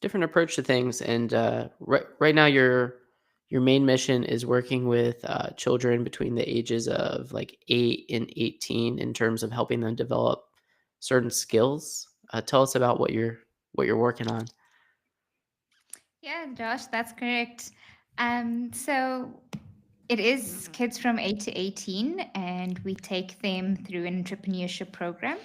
different approach to things. And right now, your main mission is working with children between the ages of like 8 and 18 in terms of helping them develop certain skills. Tell us about what you're working on. Yeah, Josh, that's correct. So it is kids from 8 to 18, and we take them through an entrepreneurship program.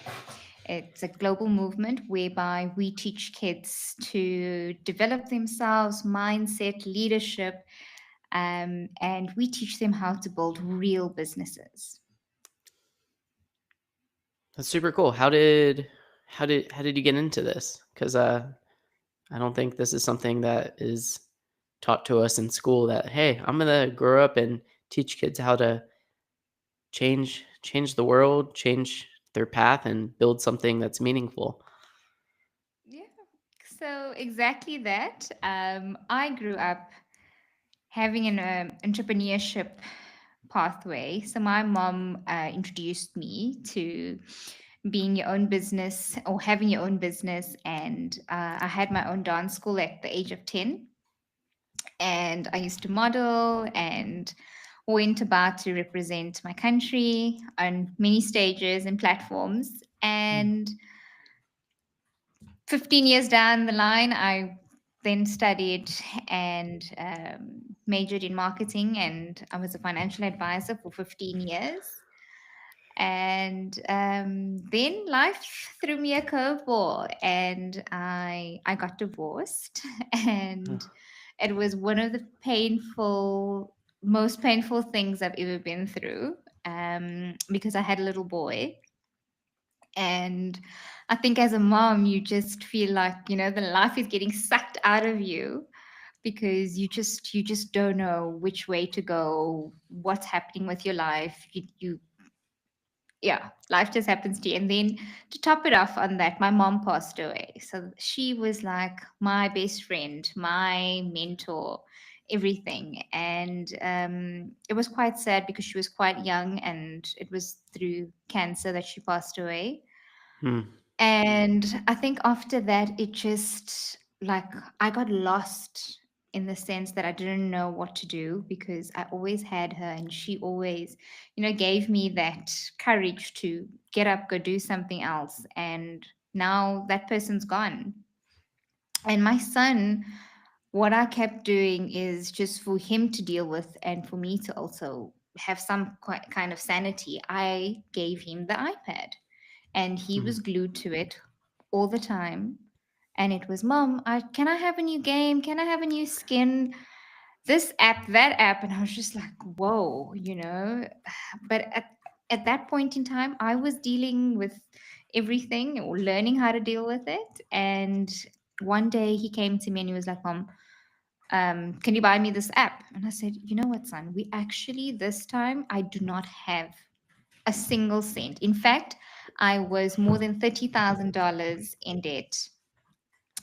It's a global movement whereby we teach kids to develop themselves, mindset, leadership, and we teach them how to build real businesses. That's super cool. How did you get into this? Because I don't think this is something that is taught to us in school. That hey, I'm gonna grow up and teach kids how to change the world, change their path, and build something that's meaningful. Yeah, so exactly that. I grew up having an entrepreneurship pathway. So my mom introduced me to being your own business or having your own business, and I had my own dance school at the age of 10, and I used to model and went about to represent my country on many stages and platforms. Mm. And 15 years down the line, I then studied and majored in marketing, and I was a financial advisor for 15 years. And then life threw me a curveball, and I got divorced, and Oh. it was one of the most painful things I've ever been through, because I had a little boy. And I think as a mom, you just feel like, the life is getting sucked out of you because you just don't know which way to go, what's happening with your life. Yeah, life just happens to you. And then to top it off on that, my mom passed away. So she was like my best friend, my mentor, everything. And it was quite sad because she was quite young, and it was through cancer that she passed away. Hmm. And I think after that, it just like I got lost in the sense that I didn't know what to do because I always had her, and she always, gave me that courage to get up, go do something else. And now that person's gone. And my son, what I kept doing is just for him to deal with and for me to also have some kind of sanity. I gave him the iPad, and he Hmm. was glued to it all the time. And it was, Mom, can I have a new game? Can I have a new skin? This app, that app. And I was just like, whoa. But at that point in time, I was dealing with everything or learning how to deal with it. And one day he came to me and he was like, Mom, can you buy me this app? And I said, you know what, son, we actually, this time, I do not have a single cent. In fact, I was more than $30,000 in debt.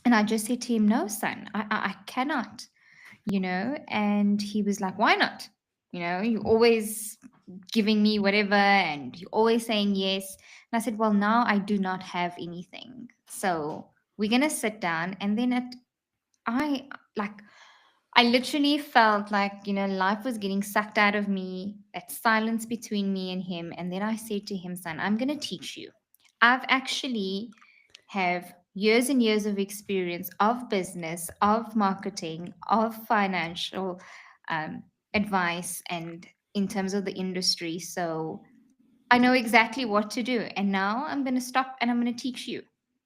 And I just said to him, no, son, I cannot, And he was like, why not? You always giving me whatever and you're always saying yes. And I said, well, now I do not have anything. So we're going to sit down. And then I like, I literally felt like, life was getting sucked out of me, that silence between me and him. And then I said to him, son, I'm going to teach you. I've actually have years and years of experience of business, of marketing, of financial um, advice, and in terms of the industry. So I know exactly what to do. And now I'm going to stop and I'm going to teach you.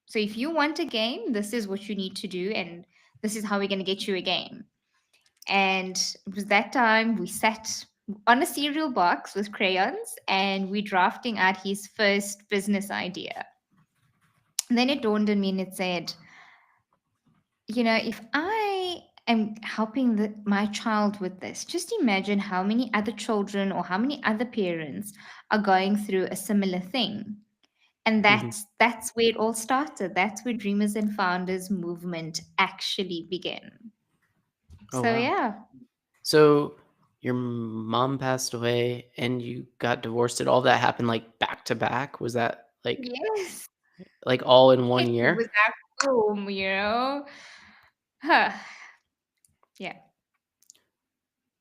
So if you want a game, this is what you need to do. And this is how we're going to get you a game. And it was that time we sat on a cereal box with crayons and we drafting out his first business idea. And then it dawned on me and it said, if I am helping my child with this, just imagine how many other children or how many other parents are going through a similar thing. And Hmm. that's where it all started. That's where Dreamers and Founders movement actually began. Oh So wow. yeah. So your mom passed away and you got divorced. Did all that happen like back to back? Was that like Yes. all in one It was year? at home. Huh. Yeah.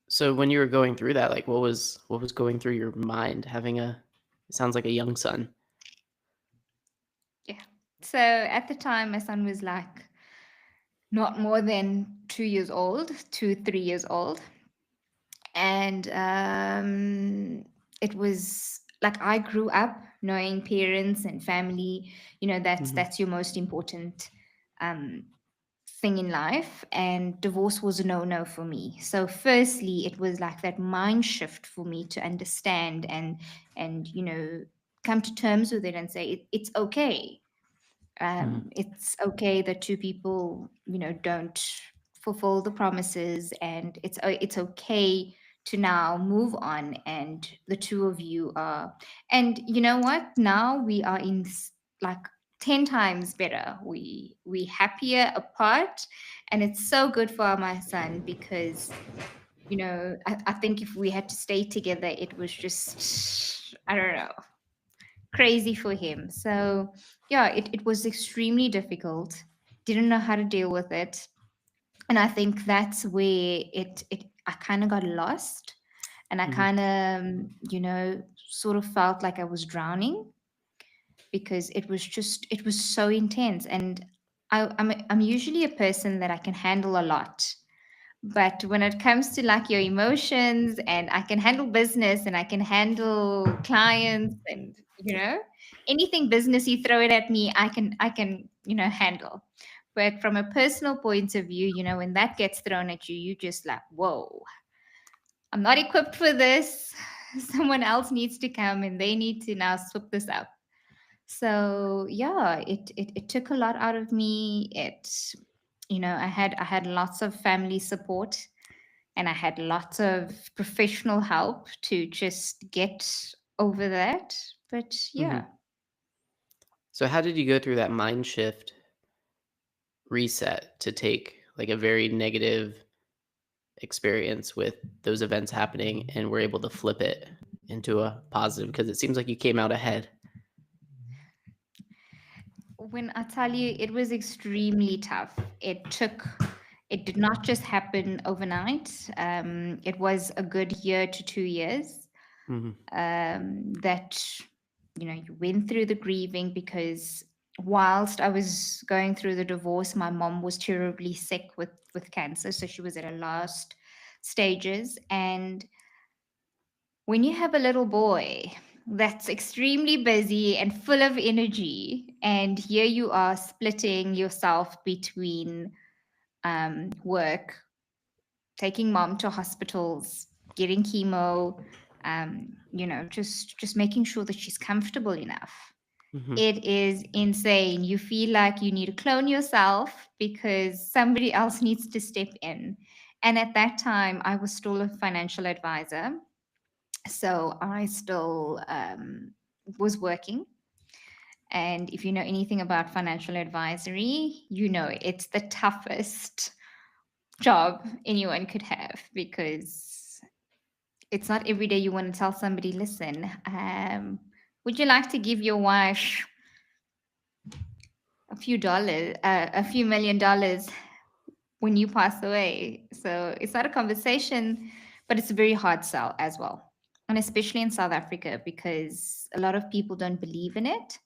So when you were going through that, like what was going through your mind having a it sounds like a young son? Yeah. So at the time, my son was like not more than 2 years old, 2, 3 years old. And it was like I grew up knowing parents and family, Mhm, that's your most important um, thing in life. And divorce was a no for me. So firstly, it was like that mind shift for me to understand and come to terms with it and say it's okay. mhm, It's okay that two people don't fulfill the promises, and it's okay to now move on, and the two of you are, and you know what, now we are like 10 times better. We happier apart, and it's so good for my son because I think if we had to stay together, it was just, I don't know, crazy for him. So, yeah, it was extremely difficult. Didn't know how to deal with it. And I think that's where I kind of got lost, and I mhm, kind of, sort of felt like I was drowning because it was so intense. And I'm usually a person that I can handle a lot, but when it comes to like your emotions, and I can handle business, and I can handle clients, and anything business you throw it at me, I can handle. But from a personal point of view, when that gets thrown at you, you just like, whoa, I'm not equipped for this. Someone else needs to come, and they need to now swoop this up. So yeah, it took a lot out of me. I had lots of family support, and I had lots of professional help to just get over that. But mhm. yeah, So how did you go through that mind shift reset to take, like, a very negative experience with those events happening and were able to flip it into a positive? Because it seems like you came out ahead. when I tell you it was extremely tough, it did not just happen overnight. It was a good year to 2 years Mhm, that you went through the grieving, because whilst I was going through the divorce, my mom was terribly sick with cancer, so she was at her last stages. And when you have a little boy that's extremely busy and full of energy, and here you are splitting yourself between work, taking mom to hospitals, getting chemo, just making sure that she's comfortable enough. mhm, It is insane. You feel like you need to clone yourself because somebody else needs to step in. And at that time, I was still a financial advisor. So I still was working. And if you know anything about financial advisory, it's the toughest job anyone could have, because it's not every day you want to tell somebody, listen, would you like to give your wife a few $1 million when you pass away? So it's not a conversation, but it's a very hard sell as well. And especially in South Africa, because a lot of people don't believe in it.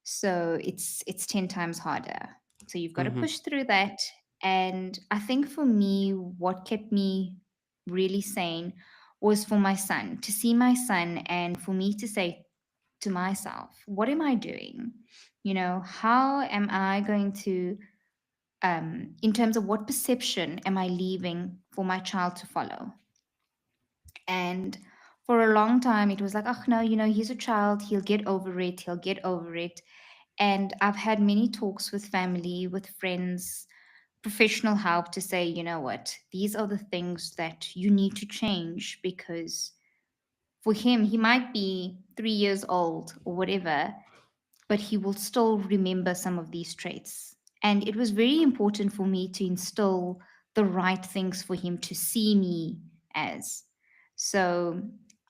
So it's 10 times harder. So you've got to mhm, push through that. And I think for me, what kept me really sane was for my son, to see my son, and for me to say to myself, what am I doing? How am I going to, in terms of what perception am I leaving for my child to follow? And for a long time, it was like, oh, no, he's a child. He'll get over it. He'll get over it. And I've had many talks with family, with friends, professional help to say, you know what, these are the things that you need to change, because for him, he might be 3 years old or whatever, but he will still remember some of these traits. And it was very important for me to instill the right things for him to see me as. So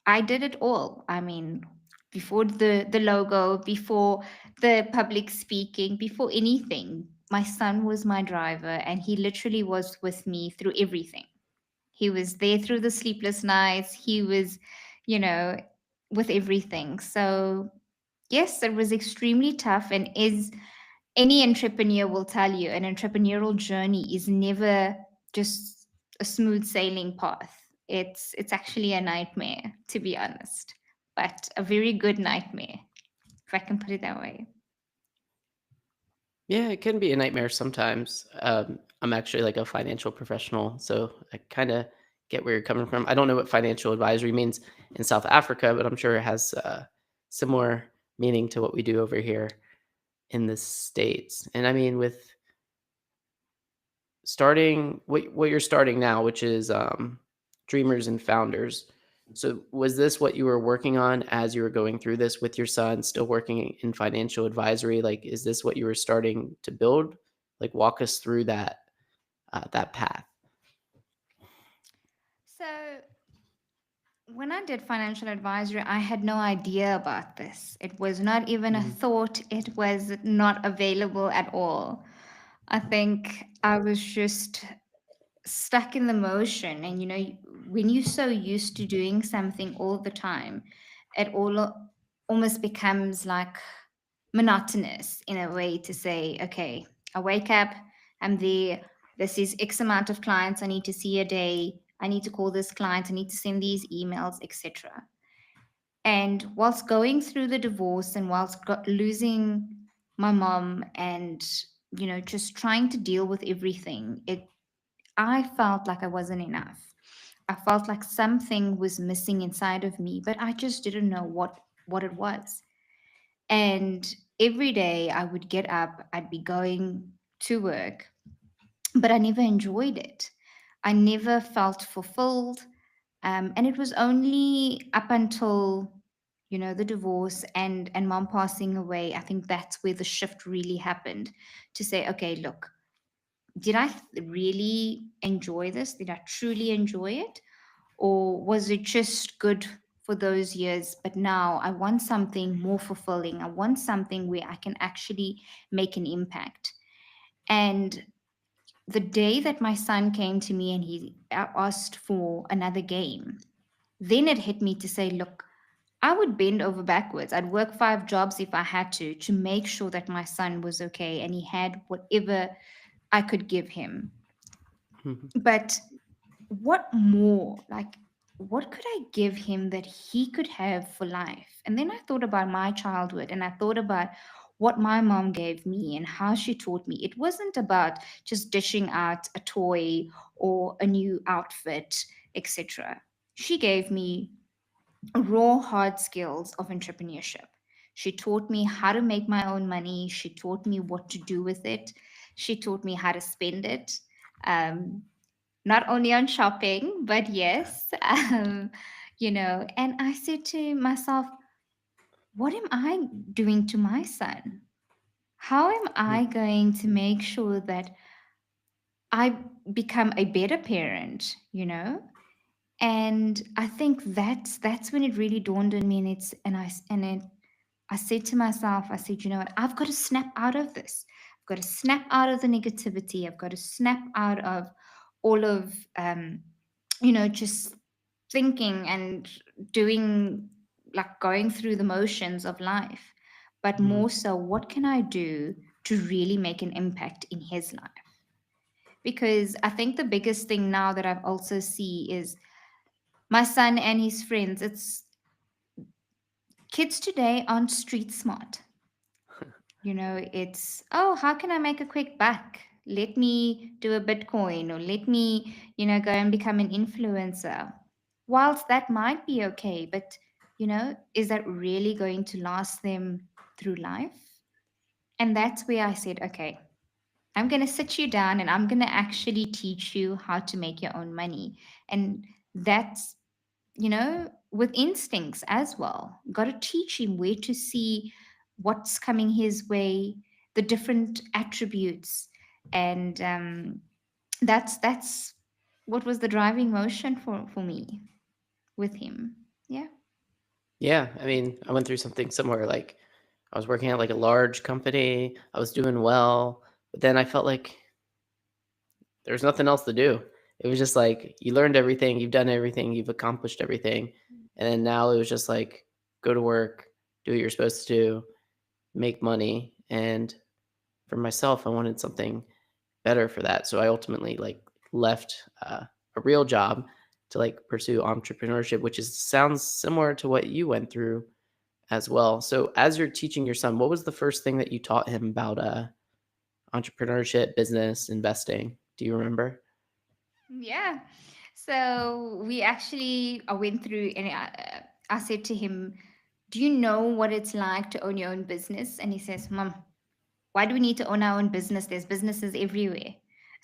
I did it all. I mean, before the logo, before the public speaking, before anything, my son was my driver, and he literally was with me through everything. He was there through the sleepless nights. He was, you know, with everything. So, yes, it was extremely tough. And is any entrepreneur will tell you, an entrepreneurial journey is never just a smooth sailing path. It's actually a nightmare, to be honest, but a very good nightmare, if I can put it that way. Yeah, it can be a nightmare sometimes. I'm actually like a financial professional, so I kind of get where you're coming from. I don't know what financial advisory means in South Africa, but I'm sure it has similar meaning to what we do over here in the States. And I mean, with starting what you're starting now, which is Dreamers and Founders. So, was this what you were working on as you were going through this with your son, still working in financial advisory? Like, is this what you were starting to build? Like, walk us through that path. So, when I did financial advisory, I had no idea about this. It was not even a Mhm, thought, it was not available at all. I think I was just stuck in the motion. And, when you're so used to doing something all the time, it almost becomes like monotonous in a way to say, okay, I wake up, I'm there, this is X amount of clients I need to see a day, I need to call this client, I need to send these emails, etc. And whilst going through the divorce and whilst losing my mom and, just trying to deal with everything, I felt like I wasn't enough. I felt like something was missing inside of me, but I just didn't know what it was. And every day I would get up, I'd be going to work, but I never enjoyed it. I never felt fulfilled. And it was only up until, the divorce and mom passing away. I think that's where the shift really happened, to say, okay, look, did I really enjoy this? Did I truly enjoy it? Or was it just good for those years? But now I want something more fulfilling. I want something where I can actually make an impact. And the day that my son came to me and he asked for another game, then it hit me to say, look, I would bend over backwards. I'd work 5 jobs if I had to make sure that my son was okay and he had whatever I could give him. mhm, But what more? Like, what could I give him that he could have for life? And then I thought about my childhood and I thought about what my mom gave me and how she taught me. It wasn't about just dishing out a toy or a new outfit, etc. She gave me raw, hard skills of entrepreneurship. She taught me how to make my own money. She taught me what to do with it. She taught me how to spend it. Um, Not only on shopping, but yes, and I said to myself, what am I doing to my son? How am mhm. I going to make sure that I become a better parent, And I think that's when it really dawned on me, and it's and I s- and it I said to myself, I said, you know what, I've got to snap out of this. I've got to snap out of the negativity. I've got to snap out of all of just thinking and doing, like, going through the motions of life. But Mhm. more so, what can I do to really make an impact in his life? Because I think the biggest thing now that I've also see is my son and his friends. It's kids today aren't street smart. It's, oh, how can I make a quick buck? Let me do a Bitcoin, or let me, go and become an influencer. Whilst that might be okay, but, is that really going to last them through life? And that's where I said, okay, I'm going to sit you down and I'm going to actually teach you how to make your own money. And that's, with instincts as well. Got to teach him where to see what's coming his way, the different attributes, and that's what was the driving motion for me with him. Yeah. Yeah, I mean, I went through something similar. Like, I was working at like a large company. I was doing well, But then I felt like there's nothing else to do. It was just like you learned everything, you've done everything, you've accomplished everything. And then now it was just like go to work, do what you're supposed to do, make money. And for myself, I wanted something better for that. So I ultimately like left a real job to like pursue entrepreneurship, which is sounds similar to what you went through as well. So as you're teaching your son, what was the first thing that you taught him about entrepreneurship, business, investing? Do you remember? Yeah. So we actually, I went through and I said to him, "Do you know what it's like to own your own business?" And he says, "Mom, why do we need to own our own business? There's businesses everywhere."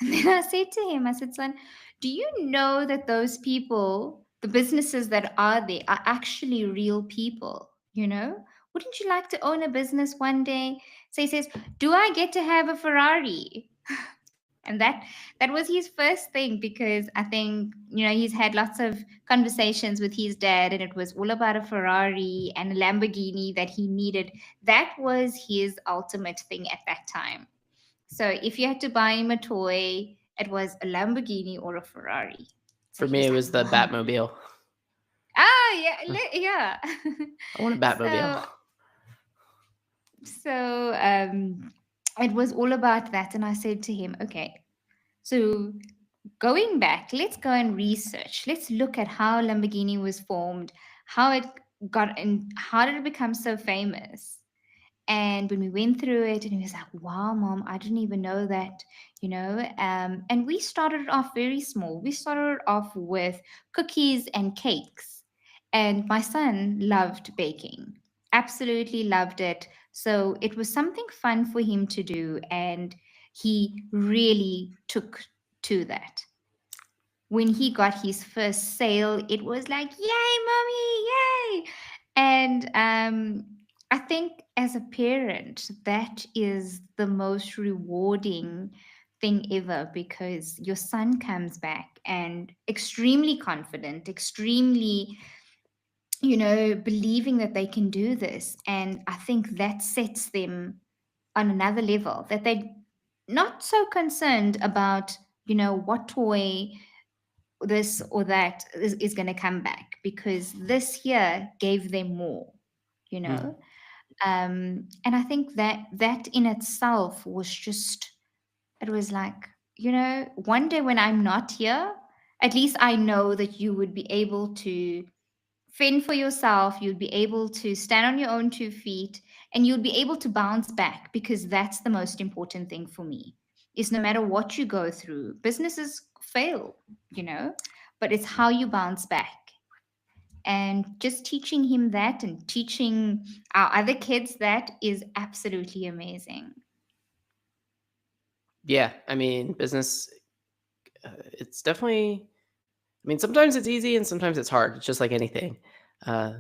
And then I said to him, I said, "Son, do you know that those people, the businesses that are there, are actually real people? You know? Wouldn't you like to own a business one day?" So he says, "Do I get to have a Ferrari?" And that was his first thing, because I think, he's had lots of conversations with his dad, and it was all about a Ferrari and a Lamborghini that he needed. That was his ultimate thing at that time. So if you had to buy him a toy, it was a Lamborghini or a Ferrari. So For he me, was it like, was the "Mom." Batmobile. Ah, yeah, yeah. I want a Batmobile. so so it was all about that, and I said to him, "Okay, so going back, let's go and research. Let's look at how Lamborghini was formed, how it got, and how did it become so famous." And when we went through it, and he was like, "Wow, mom, I didn't even know that, And we started off very small. We started off with cookies and cakes. And my son loved baking, absolutely loved it. So it was something fun for him to do. And he really took to that. When he got his first sale, it was like, "Yay, mommy, yay!" And I think as a parent, that is the most rewarding thing ever, because your son comes back and extremely confident, extremely, believing that they can do this. And I think that sets them on another level, that they're not so concerned about, what toy this or that is going to come back, because this year gave them more, you Mm. know and I think that that in itself was just, it was like, one day when I'm not here, at least I know that you would be able to fend for yourself, you'd be able to stand on your own 2 feet, and you'd be able to bounce back, because that's the most important thing for me, is no matter what you go through, businesses fail, you know but it's how you bounce back. And just teaching him that, and teaching our other kids that, is absolutely amazing. Yeah, I mean, business, it's definitely, I mean, sometimes it's easy and sometimes it's hard. It's just like anything.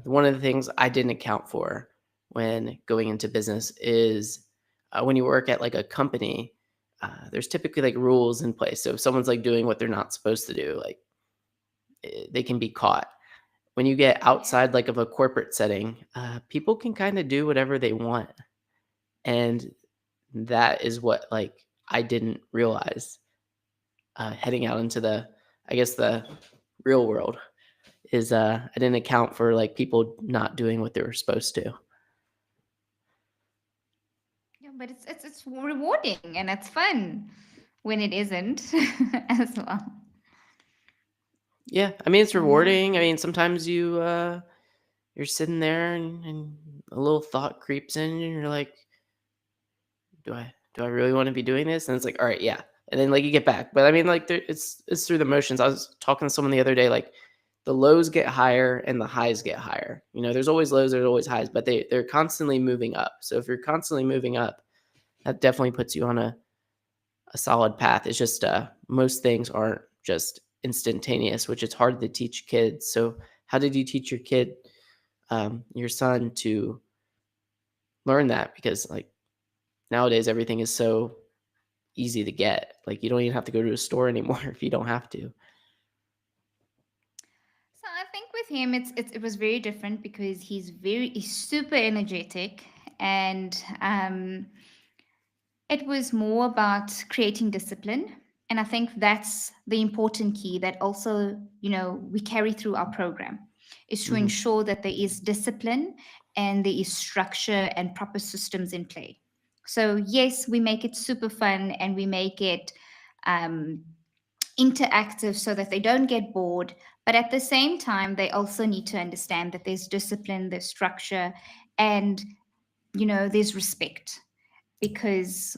One of the things I didn't account for when going into business is when you work at like a company, there's typically like rules in place. So if someone's like doing what they're not supposed to do, like they can be caught. When you get Yeah. outside like of a corporate setting, people can kind of do whatever they want. And that is what like I didn't realize heading out into the, I guess, the real world is I didn't account for like people not doing what they were supposed to. Yeah, but it's rewarding and it's fun when it isn't as well. Yeah, I mean it's Yeah. rewarding. I mean sometimes you're sitting there and a little thought creeps in and you're like, do I really want to be doing this? And it's like, all right, yeah. And then like you get back. But I mean like it's through the motions. I was talking to someone the other day, like the lows get higher and the highs get higher. You know, there's always lows, there's always highs, but they're constantly moving up. So if you're constantly moving up, that definitely puts you on a solid path. It's just most things aren't just instantaneous, which it's hard to teach kids. So how did you teach your kid, your son, to learn that? Because like nowadays everything is so easy to get. Like you don't even have to go to a store anymore if you don't have to. So I think with him, it was very different, because he's super energetic, and It was more about creating discipline. And I think that's the important key that also, we carry through our program is to Mhm. ensure that there is discipline and there is structure and proper systems in play. So, yes, we make it super fun and we make it um, interactive so that they don't get bored. But at the same time, they also need to understand that there's discipline, there's structure, and, there's respect because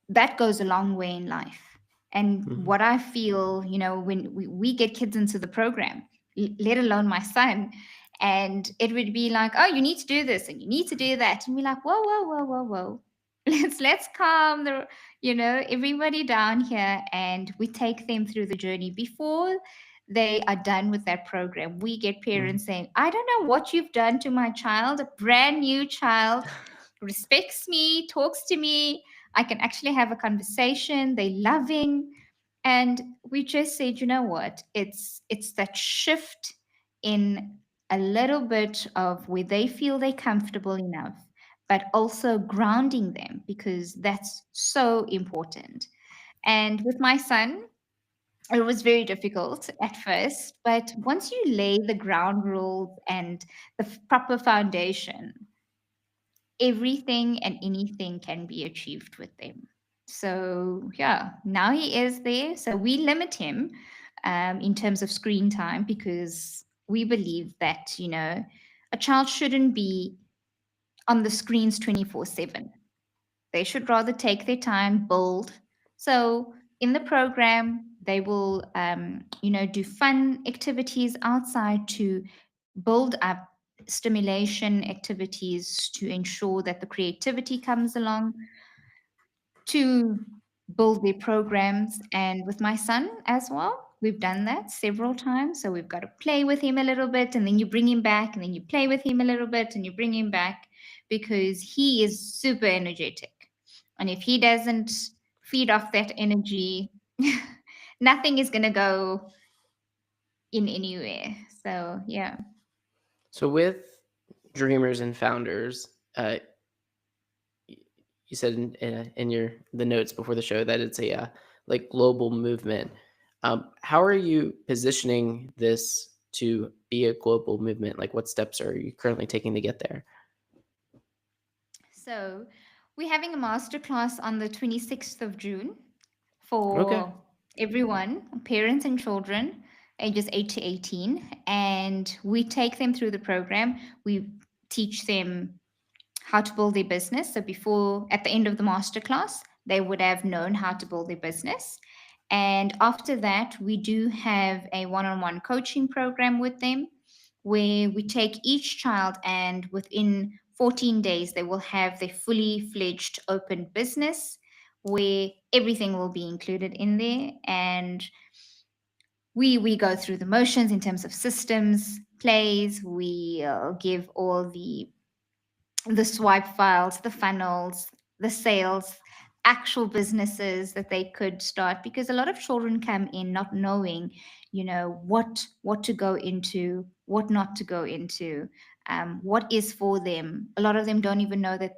that goes a long way in life. And Mhm. what I feel, when we get kids into the program, let alone my son, and it would be like, oh, you need to do this and you need to do that. And we're like, whoa, whoa, whoa, whoa, whoa. Let's calm everybody down here and we take them through the journey before they are done with that program. We get Mhm. parents saying, I don't know what you've done to my child, a brand new child, respects me, talks to me, I can actually have a conversation. They're loving. And we just said, you know what? It's that shift in a little bit of where they feel they're comfortable enough, but also grounding them because that's so important. And with my son, it was very difficult at first, but once you lay the ground rules and the proper foundation, everything and anything can be achieved with them. So, yeah, now he is there. So, we limit him in terms of screen time because we believe that, a child shouldn't be on the screens 24/7. They should rather take their time, build. So, in the program, they will, do fun activities outside to build up stimulation activities to ensure that the creativity comes along to build their programs. And with my son as well, we've done that several times. So we've got to play with him a little bit, and then you bring him back, and then you play with him a little bit, and you bring him back because he is super energetic. And if he doesn't feed off that energy, nothing is going to go in anywhere. So, yeah. So with dreamers and founders, y- you said in your the notes before the show that it's a like global movement. How are you positioning this to be a global movement? Like, what steps are you currently taking to get there? So, we're having a masterclass on the 26th of June Okay. for everyone, parents and children, ages 8 to 18. And we take them through the program. We teach them how to build their business. So before, at the end of the masterclass, they would have known how to build their business. And after that, we do have a one on one coaching program with them where we take each child and within 14 days, they will have their fully fledged open business where everything will be included in there. And we go through the motions in terms of systems, plays. We give all the swipe files, the funnels, the sales, actual businesses that they could start because a lot of children come in not knowing, what to go into, what not to go into, what is for them. A lot of them don't even know that,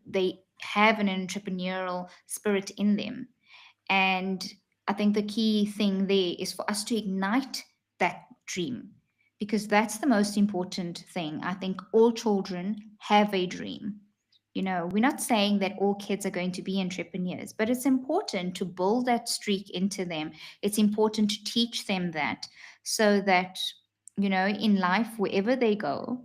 they have an entrepreneurial spirit in them. And I think the key thing there is for us to ignite that dream because that's the most important thing. I think all children have a dream. We're not saying that all kids are going to be entrepreneurs, but it's important to build that streak into them. It's important to teach them that so that, in life, wherever they go,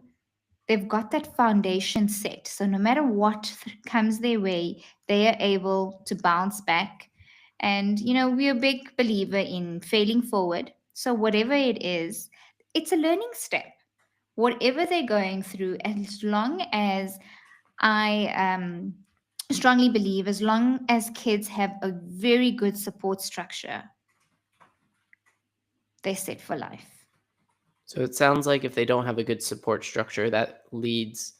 they've got that foundation set. So no matter what comes their way, they are able to bounce back. And, we're a big believer in failing forward. So whatever it is, it's a learning step. Whatever they're going through, as long as I strongly believe, as long as kids have a very good support structure, they're set for life. So it sounds like if they don't have a good support structure, that leads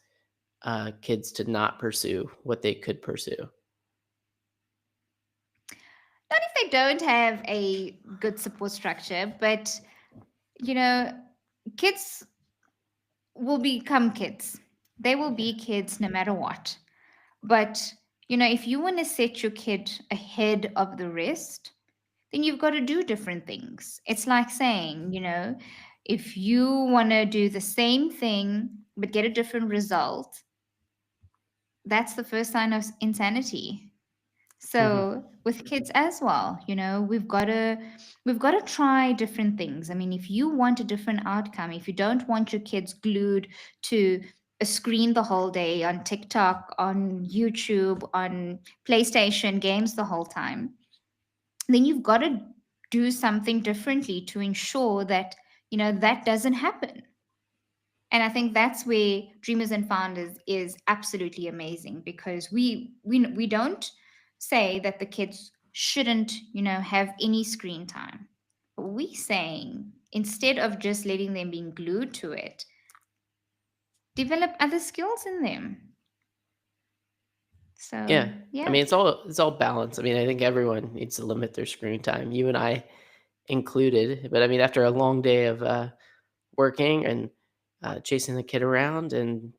kids to not pursue what they could pursue. Not if they don't have a good support structure, but you know, kids will become kids. They will Yeah. be kids no matter what. But, If you want to set your kid ahead of the rest, then you've got to do different things. It's like saying, if you want to do the same thing but get a different result, that's the first sign of insanity. Mhm. So with kids as well, we've got to try different things. I mean, if you want a different outcome, if you don't want your kids glued to a screen the whole day on TikTok, on YouTube, on PlayStation games the whole time, then you've got to do something differently to ensure that that doesn't happen. And I think that's where Dreamers and Founders is absolutely amazing, because we don't say that the kids shouldn't have any screen time, but we saying, instead of just letting them being glued to it, develop other skills in them. So Yeah. I yeah. mean, it's all balance. I mean, I think everyone needs to limit their screen time, you and I included. But I mean, after a long day of working and chasing the kid around, and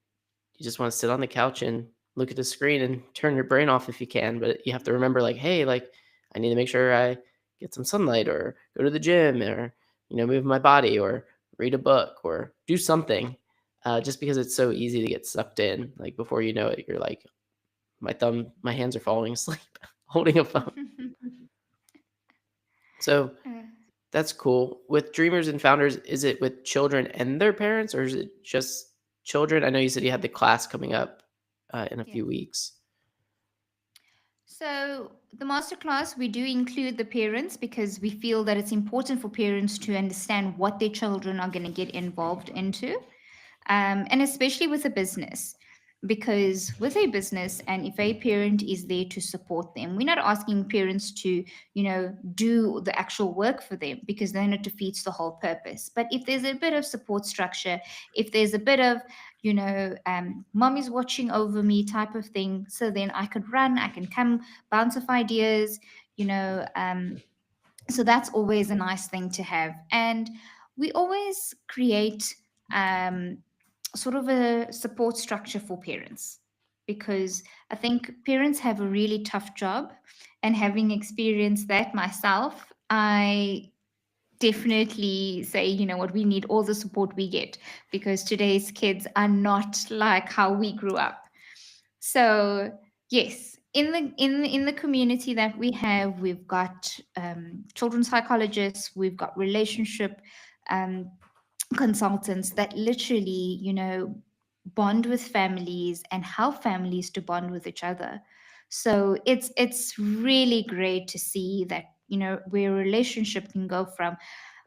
you just want to sit on the couch and look at the screen and turn your brain off if you can. But you have to remember, like, hey, like, I need to make sure I get some sunlight, or go to the gym, or move my body, or read a book, or do something. Just because it's so easy to get sucked in, like before you know it, you're like, my hands are falling asleep holding a phone. So Uh, that's cool. With Dreamers and Founders, is it with children and their parents, or is it just children? I know you said you had the class coming up in a yes. few weeks. So, the masterclass, we do include the parents because we feel that it's important for parents to understand what their children are going to get involved into, and especially with a business. Because with a business, and if a parent is there to support them, we're not asking parents to, do the actual work for them, because then it defeats the whole purpose. But if there's a bit of support structure, if there's a bit of, mommy's watching over me type of thing, so then I could run, I can come bounce off ideas, you know, so that's always a nice thing to have. And we always create um, sort of a support structure for parents, because I think parents have a really tough job, and having experienced that myself, I definitely say, what, we need all the support we get, because today's kids are not like how we grew up. So yes, in the community that we have, we've got children's psychologists, we've got relationship um, consultants that literally, bond with families and help families to bond with each other. So it's really great to see that, where a relationship can go from,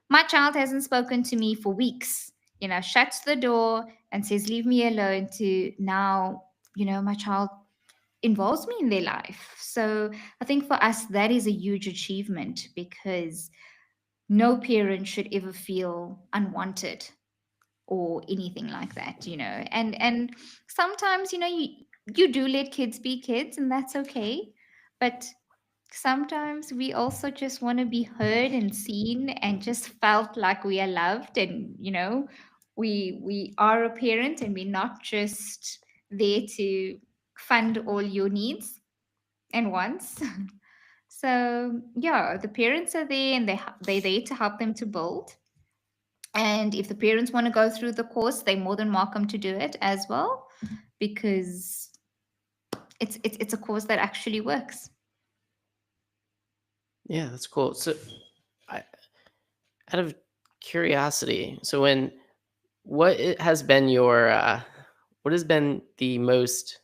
my child hasn't spoken to me for weeks, shuts the door and says, leave me alone, to now, my child involves me in their life. So I think for us, that is a huge achievement, because no parent should ever feel unwanted or anything like that, and sometimes, you do let kids be kids, and that's okay. But sometimes we also just want to be heard and seen, and just felt like we are loved, and we are a parent, and we're not just there to fund all your needs and wants. So yeah, the parents are there, and they're there to help them to build. And if the parents want to go through the course, they're more than welcome to do it as well, because it's a course that actually works. Yeah, that's cool. So, I, out of curiosity, so has been what has been the most,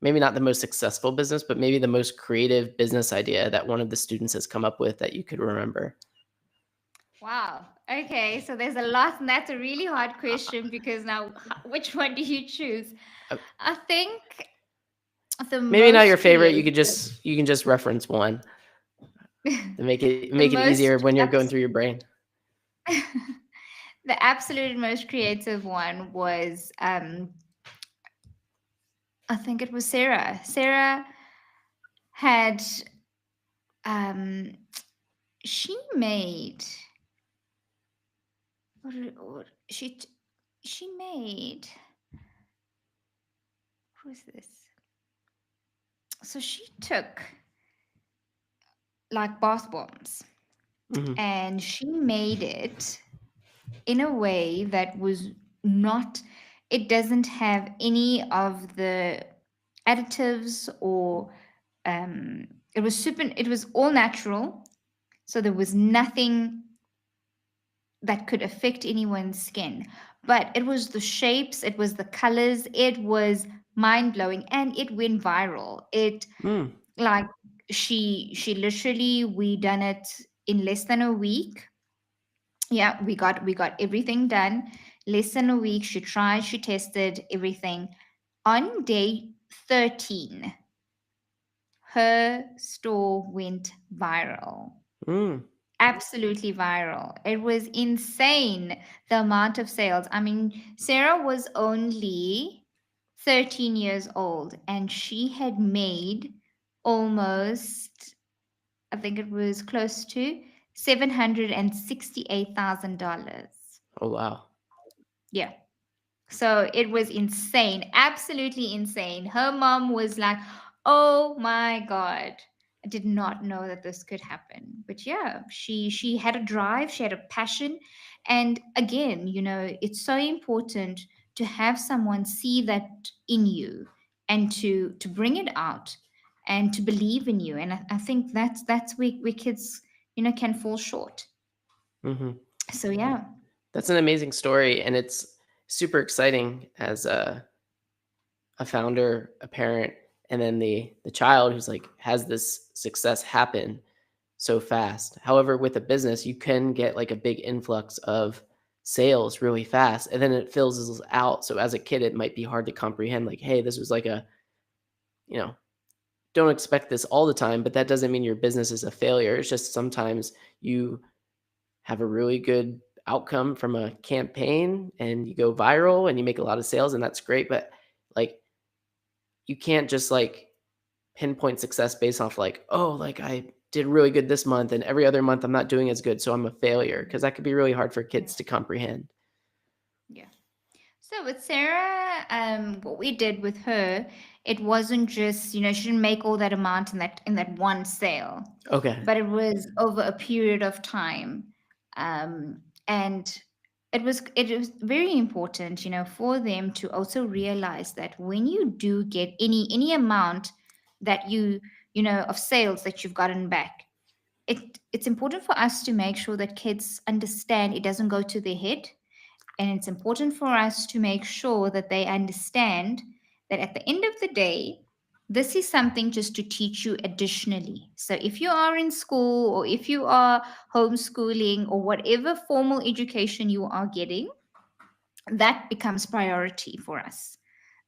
maybe not the most successful business, but maybe the most creative business idea that one of the students has come up with that you could remember? Wow. Okay, so there's a lot, and that's a really hard question, because now, which one do you choose? Uh, I think the Maybe not your most favorite. creative, You can just reference one to the make it easier most, when you're going through your brain. the absolute most creative one was, I think it was Sarah. Sarah had, um, she made, what she made, who's this? So she took like bath bombs Mhm. and she made it in a way that was not, it doesn't have any of the additives or it was super, it was all natural. So there was nothing that could affect anyone's skin. But it was the shapes, it was the colors, it was mind blowing, and it went viral. It Mm. like she literally, we done it in less than a week. Yeah, we got everything done. Less than a week. She tried, she tested everything. On day 13, her store went viral. Mm. Absolutely viral. It was insane, the amount of sales. I mean, Sarah was only 13 years old and she had made almost, I think it was close to $768,000. Oh, wow. Yeah. So it was insane, absolutely insane. Her mom was like, "Oh my god, I did not know that this could happen." But yeah, she had a drive, she had a passion, and again, it's so important to have someone see that in you and to bring it out and to believe in you. And I think that's where kids, can fall short. Mhm. So yeah, That's an amazing story, and it's super exciting as a founder, a parent, and then the child who's like has this success happen so fast. However, with a business, you can get like a big influx of sales really fast, and then it fills out. So as a kid, it might be hard to comprehend. Like, hey, this was like a you know don't expect this all the time, but that doesn't mean your business is a failure. It's just sometimes you have a really good outcome from a campaign and you go viral and you make a lot of sales and that's great, but like you can't just like pinpoint success based off like, oh, like I did really good this month and every other month I'm not doing as good, so I'm a failure because that could be really hard for yeah, kids to comprehend. yeah. So with Sarah, what we did with her, it wasn't just, she didn't make all that amount in that one sale, Okay. but it was over a period of time. And it was very important, for them to also realize that when you do get any amount that of sales that you've gotten back, it's important for us to make sure that kids understand it doesn't go to their head, and it's important for us to make sure that they understand that at the end of the day, this is something just to teach you additionally. So if you are in school or if you are homeschooling or whatever formal education you are getting, that becomes priority for us,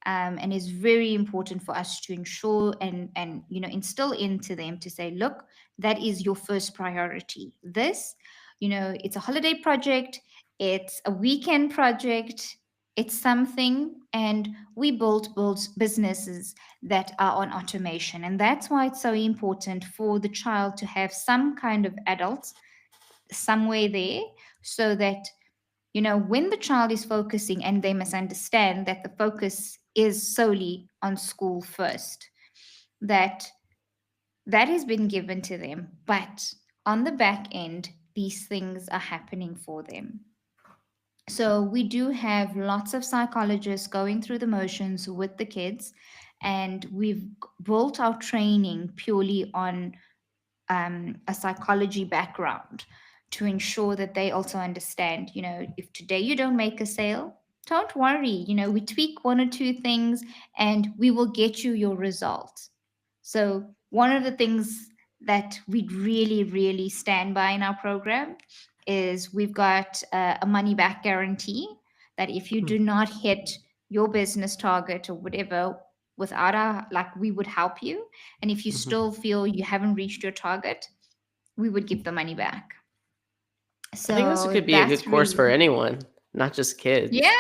and is very important for us to ensure and instill into them to say, look, that is your first priority. This, it's a holiday project, it's a weekend project, it's something, and we build businesses that are on automation, and that's why it's so important for the child to have some kind of adult somewhere there, so that when the child is focusing, and they must understand that the focus is solely on school first, that that has been given to them, but on the back end, these things are happening for them. So we do have lots of psychologists going through the motions with the kids, and we've built our training purely on a psychology background to ensure that they also understand, if today you don't make a sale, don't worry, we tweak one or two things and we will get you your result. So one of the things that we really, really stand by in our program is we've got a money back guarantee, that if you do not hit your business target or whatever, without our, like, we would help you. And if you Mhm. still feel you haven't reached your target, we would give the money back. I think this So could be a good that's course really, for anyone, not just kids. yeah,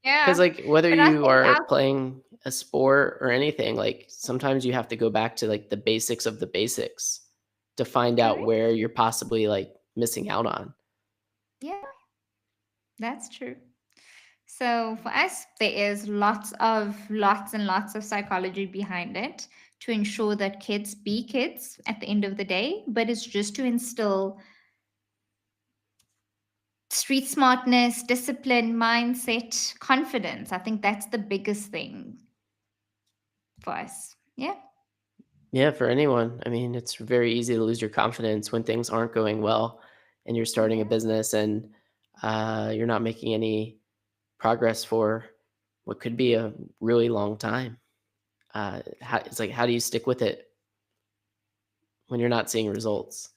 Because, yeah. like, whether But I you think are our, playing a sport or anything, like, sometimes you have to go back to, like, the basics of the basics to find out correct. where you're possibly, like, missing out on. Yeah, that's true. So for us, there is lots and lots of psychology behind it to ensure that kids be kids at the end of the day, but it's just to instill street smartness, discipline, mindset, confidence. I think that's the biggest thing for us. Yeah. Yeah, for anyone. I mean, it's very easy to lose your confidence when things aren't going well and you're starting a Yeah. business and you're not making any progress for what could be a really long time. It's like, how do you stick with it when you're not seeing results?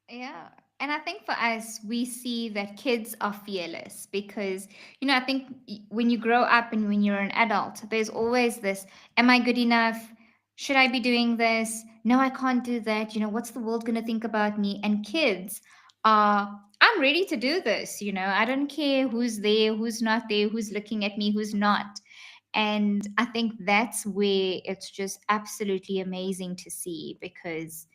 Yeah. And I think for us, we see that kids are fearless because, I think when you grow up and when you're an adult, there's always this, am I good enough? Should I be doing this? No, I can't do that. What's the world going to think about me? And kids are, I'm ready to do this. I don't care who's there, who's not there, who's looking at me, who's not. And I think that's where it's just absolutely amazing to see because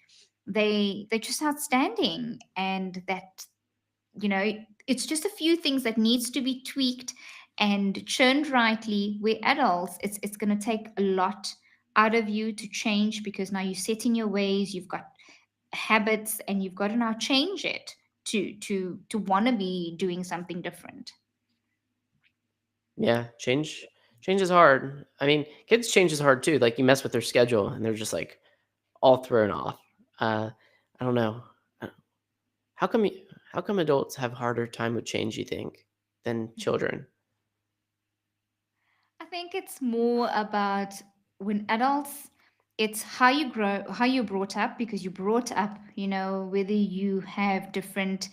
they're just outstanding, and that you know it's just a few things that needs to be tweaked and churned rightly. Where adults, it's going to take a lot out of you to change because now you're set in your ways, you've got habits, and you've got to now change it to want to be doing something different. Yeah, change is hard. I mean, kids change is hard too. Like you mess with their schedule and they're just like all thrown off. Uh, I don't know. Uh, How come how come adults have harder time with change, you think, than children? I think it's more about when adults, it's how you grow, how you're brought up, because you're brought up, whether you have different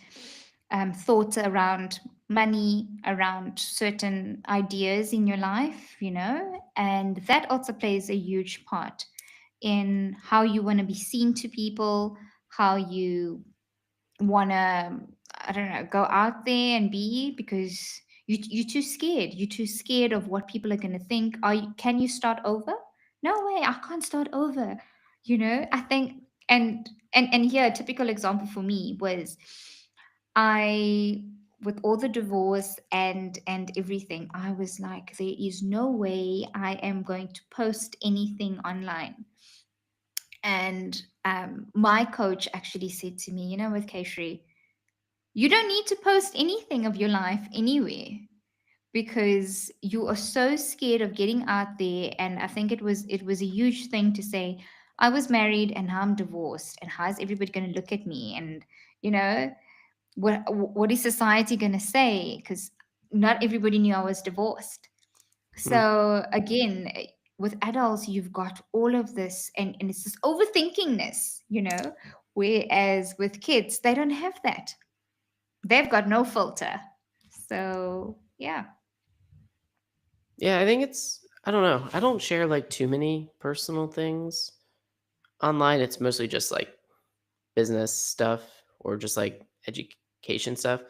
thoughts around money, around certain ideas in your life, and that also plays a huge part in how you want to be seen to people, how you want to, I don't know, go out there and be, because you're too scared. You're too scared of what people are going to think. Can you start over? No way, I can't start over. I think, and here a typical example for me was, I, with all the divorce and everything, I was like, there is no way I am going to post anything online. And my coach actually said to me, with Keshri, you don't need to post anything of your life anywhere because you are so scared of getting out there. And I think it was a huge thing to say, I was married and now I'm divorced, and how's everybody going to look at me? And you know what is society going to say? Because not everybody knew I was divorced. Hmm. So again, with adults, you've got all of this, and it's this overthinkingness, whereas with kids, they don't have that. They've got no filter. So yeah. Yeah, I think I don't know. I don't share like too many personal things online. It's mostly just like business stuff or just like education stuff.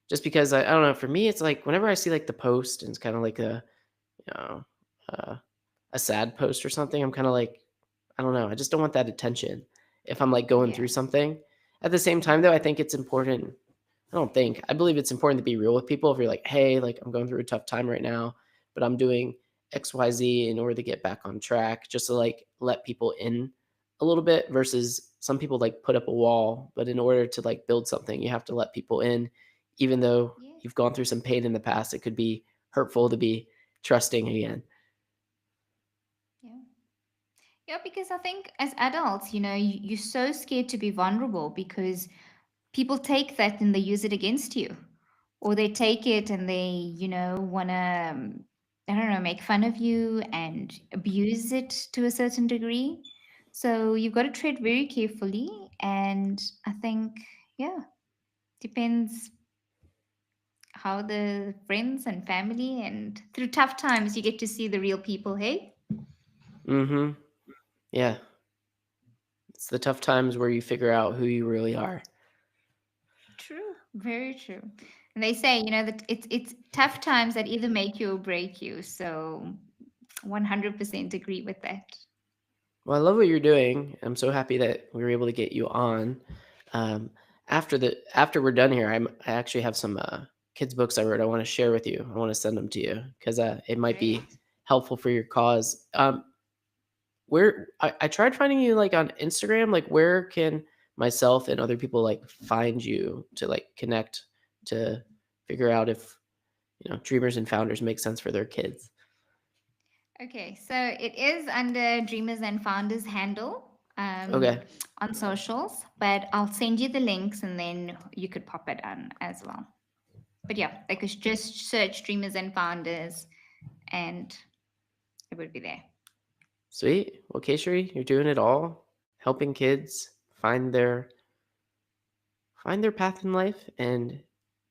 Just because I don't know, for me, it's like whenever I see like the post and it's kind of like you know, uh, a sad post or something, I'm kind of like, I don't know. I just don't want that attention if I'm like going Yeah. through something. At the same time, Yeah. though, I think it's important. I believe it's important to be real with people. If you're like, hey, like I'm going through a tough time right now, but I'm doing XYZ in order to get back on track, just to like let people in a little bit versus some people like put up a wall. But in order to like build something, you have to let people in, even though Yeah. you've gone through some pain in the past. It could be hurtful to be trusting again. Yeah. Yeah, because I think as adults, you're so scared to be vulnerable because people take that and they use it against you. Or they take it and they, want to, I don't know, make fun of you and abuse it to a certain degree. So you've got to tread very carefully. And I think, yeah, depends how the friends and family, and through tough times, you get to see the real people, hey? Mm-hmm. Yeah. It's the tough times where you figure out who you really are. True, very true. And they say, that it's tough times that either make you or break you. So 100% agree with that. Well, I love what you're doing. I'm so happy that we were able to get you on. Um, after we're done here, I actually have some kids books I wrote. I want to share with you. I want to send them to you because it might be Great. helpful for your cause. where I tried finding you, like, on Instagram, like, where can myself and other people, like, find you to, like, connect to figure out if, dreamers and founders make sense for their kids? Okay, so it is under Dreamers and Founders handle Okay, on socials, but I'll send you the links and then you could pop it on as well. But yeah, they could just search Dreamers and Founders and it would be there. sweet. Well, Keshri, you're doing it all, helping kids find their path in life and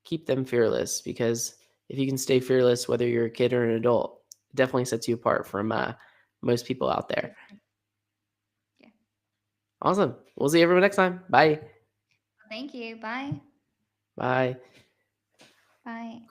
keep them fearless, because if you can stay fearless, whether you're a kid or an adult, it definitely sets you apart from most people out there. Definitely. Yeah. Awesome. We'll see everyone next time. Bye. Thank you. Bye. Bye. Bye.